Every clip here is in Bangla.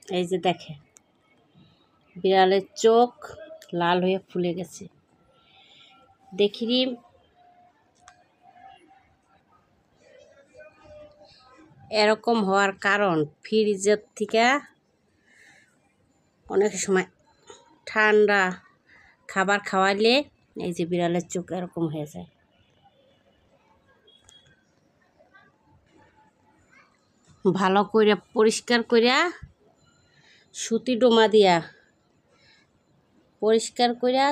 এই যে দেখে বিড়ালের চোখ লাল হয়ে ফুলে গেছে। দেখি এরকম হওয়ার কারণ ফ্রিজের থেকে অনেক সময় ঠান্ডা খাবার খাওয়াইলে এই যে বিড়ালের চোখ এরকম হয়ে যায়। ভালো করে পরিষ্কার করিয়া সুতি ডোমা দিয়া পরিষ্কার করিয়া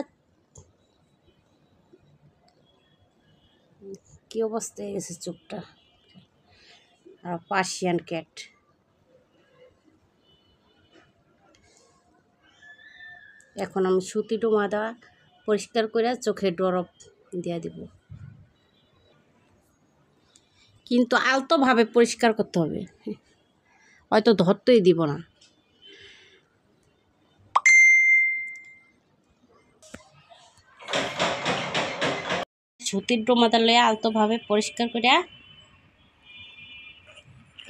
কি অবস্থা হয়ে গেছে চোখটা। আর পার্সিয়ান ক্যাট এখন আমি সুতি ডোমা দেওয়া পরিষ্কার করে চোখে ড্রপ দিয়ে দিব, কিন্তু আলতোভাবে পরিষ্কার করতে হবে, হয়তো ধরতেই দিব না। সুতির ডোমা দিলে আলতোভাবে পরিষ্কার করে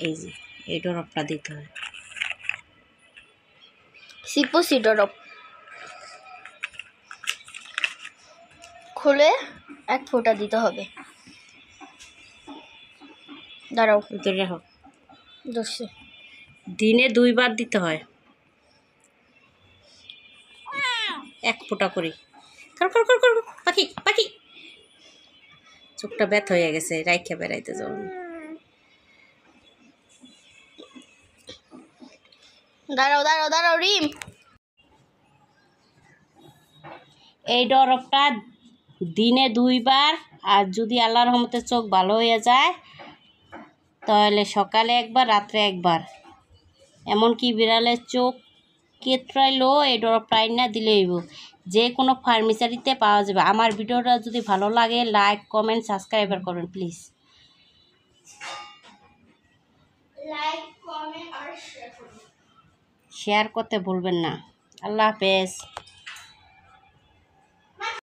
এই যে এই ড্রপটা দিতে হয়। সিপোসি ড্রপ খুলে 1 ফোঁটা দিতে হবে। দাঁড়াও, ভিতরে রাখো। দর্শে দিনে 2 বার দিতে হয়, 1 ফোঁটা করে। কর কর কর কর পাখি পাখি, চোখটা ব্যথা হয়ে গেছে রাইখা বেড়াইতে যাও। দাঁড়াও দাঁড়াও দাঁড়াও রিম। এই ড্রপটা দিনে 2 বার, আর যদি আল্লাহর রহমতে চোখ ভালো হয়ে যায় তাহলে সকালে 1 বার রাত্রে 1 বার। এমনকি বিড়ালের চোখ কেতরাইলো এই ড্রপটা না দিলে হইব। যে কোনো ফার্মেসিতে পাওয়া যাবে। আমার ভিডিওটা যদি ভালো লাগে লাইক কমেন্ট সাবস্ক্রাইবার করবেন প্লিজ। শেয়ার করতে ভুলবেন না। আল্লাহ হাফেজ।